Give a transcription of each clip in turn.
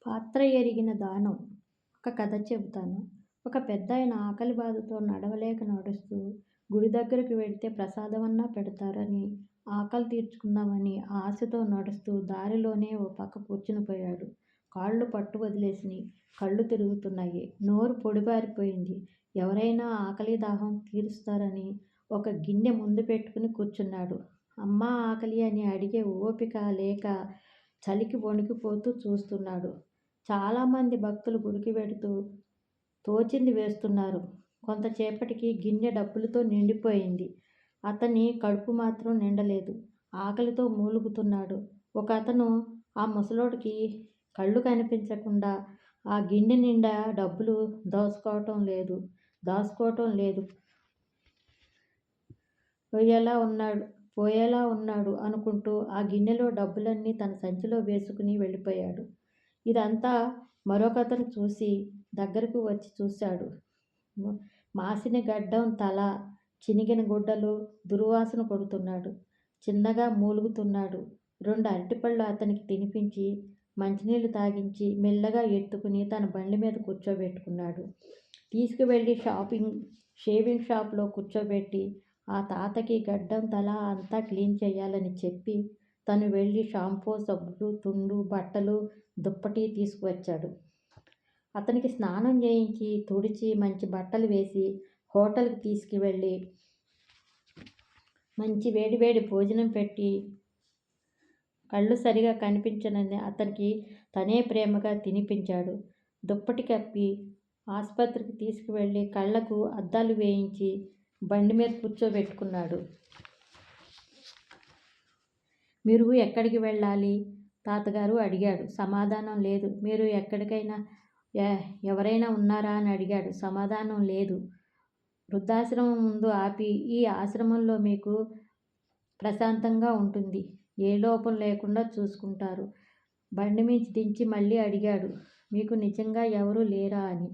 పాత్ర ఎరిగిన దానం. ఒక కథ చెబుతాను. ఒక పెద్దాయన ఆకలి బాధతో నడవలేక నడుస్తూ గుడి దగ్గరకు వెడితే ప్రసాదమన్నా పెడతారని, ఆకలి తీర్చుకుందామని ఆశతో నడుస్తూ దారిలోనే ఓ పక్క కూర్చునిపోయాడు. కాళ్ళు పట్టు వదిలేసినాయి. కళ్ళు తిరుగుతున్నాయి. నోరు పొడిబారిపోయింది. ఎవరైనా ఆకలి దాహం తీరుస్తారని ఒక గిన్నె ముందు పెట్టుకుని కూర్చున్నాడు. అమ్మా ఆకలి అని అడిగే ఓపిక లేక చలికి వణికిపోతూ చూస్తున్నాడు. చాలామంది భక్తులు గుడికి వెడుతూ తోచింది వేస్తున్నారు. కొంతసేపటికి గిన్నె డబ్బులతో నిండిపోయింది. అతని కడుపు మాత్రం నిండలేదు. ఆకలితో మూలుగుతున్నాడు. ఒకతను ఆ ముసలోడికి కళ్ళు కనిపించకుండా ఆ గిన్నె నిండా డబ్బులు దాచుకోవటం లేదు పోయేలా ఉన్నాడు అనుకుంటూ ఆ గిన్నెలో డబ్బులన్నీ తన సంచిలో వేసుకుని వెళ్ళిపోయాడు. ఇదంతా మరొకతను చూసి దగ్గరకు వచ్చి చూశాడు. మాసిన గడ్డం, తల, చినిగిన గుడ్డలు, దుర్వాసన కొడుతున్నాడు. చిన్నగా మూలుగుతున్నాడు. 2 అరటిపళ్ళు అతనికి తినిపించి మంచినీళ్లు తాగించి మెల్లగా ఎత్తుకుని తన బండి మీద కూర్చోబెట్టుకున్నాడు. తీసుకువెళ్ళి షేవింగ్ షాప్లో కూర్చోబెట్టి ఆ తాతకి గడ్డం, తల అంతా క్లీన్ చేయాలని చెప్పి తను వెళ్ళి షాంపూ, సబ్బులు, తుండు, బట్టలు, దుప్పటి తీసుకువచ్చాడు. అతనికి స్నానం చేయించి తుడిచి మంచి బట్టలు వేసి హోటల్కి తీసుకువెళ్ళి మంచి వేడివేడి భోజనం పెట్టి కళ్ళు సరిగా కనిపించనని అతనికి తనే ప్రేమగా తినిపించాడు. దుప్పటి కప్పి ఆసుపత్రికి తీసుకువెళ్ళి కళ్ళకు అద్దాలు వేయించి బండి మీద కూర్చోబెట్టుకున్నాడు. మీరు ఎక్కడికి వెళ్ళాలి తాతగారు అడిగాడు. సమాధానం లేదు. మీరు ఎక్కడికైనా ఎవరైనా ఉన్నారా అని అడిగాడు. సమాధానం లేదు. వృద్ధాశ్రమం ముందు ఆపి, ఈ ఆశ్రమంలో మీకు ప్రశాంతంగా ఉంటుంది. ఏ లోపం లేకుండా చూసుకుంటారు. బండి మించి దించి మళ్ళీ అడిగాడు. మీకు నిజంగా ఎవరూ లేరా అని.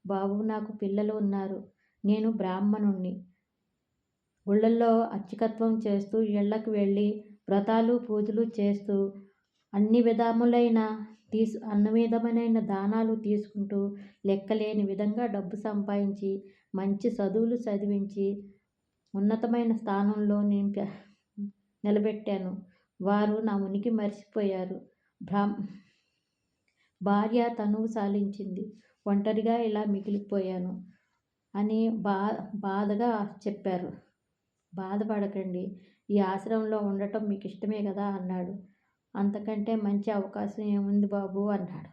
బాబు, నాకు పిల్లలు ఉన్నారు. నేను బ్రాహ్మణుణ్ణి. గుళ్ళల్లో అర్చకత్వం చేస్తూ ఇళ్లకు వెళ్ళి వ్రతాలు పూజలు చేస్తూ అన్ని విధమైన దానాలు తీసుకుంటూ లెక్కలేని విధంగా డబ్బు సంపాదించి మంచి చదువులు చదివించి ఉన్నతమైన స్థానంలో నిలబెట్టాను. వారు నా ఉనికి మర్చిపోయారు. భార్య తనువు సాలించింది. ఒంటరిగా ఇలా మిగిలిపోయాను అని బాధగా చెప్పారు. బాధపడకండి. ఈ ఆశ్రమంలో ఉండటం మీకు ఇష్టమే కదా అన్నాడు. అంతకంటే మంచి అవకాశం ఏముంది బాబు అన్నాడు.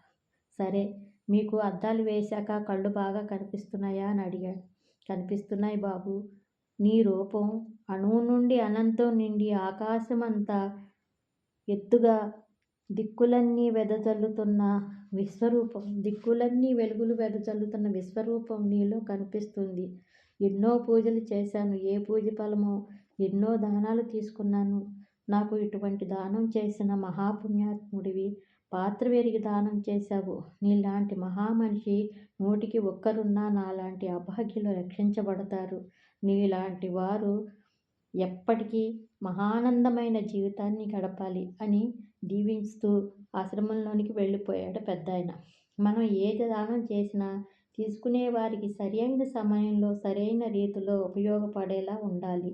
సరే, మీకు అద్దాలు వేశాక కళ్ళు బాగా కనిపిస్తున్నాయా అని అడిగాడు. కనిపిస్తున్నాయి బాబు. నీ రూపం అణువు నుండి అనంతం నిండి ఆకాశమంతా ఎత్తుగా దిక్కులన్నీ వెలుగులు వెదజల్లుతున్న విశ్వరూపం నీలో కనిపిస్తుంది. ఎన్నో పూజలు చేశాను. ఏ పూజ ఫలమో ఎన్నో దానాలు తీసుకున్నాను. నాకు ఇటువంటి దానం చేసిన మహాపుణ్యాత్ముడివి. పాత్ర వెరిగి దానం చేశావు. నీలాంటి మహామనిషి 100కి 1 నాలాంటి అభాగ్యులు రక్షించబడతారు. నీలాంటి వారు ఎప్పటికీ మహానందమైన జీవితాన్ని గడపాలి అని దీవిస్తూ ఆశ్రమంలోనికి వెళ్ళిపోయాడు పెద్దాయన. మనం ఏది దానం చేసినా తీసుకునే వారికి సరైన సమయంలో సరైన రీతిలో ఉపయోగపడేలా ఉండాలి.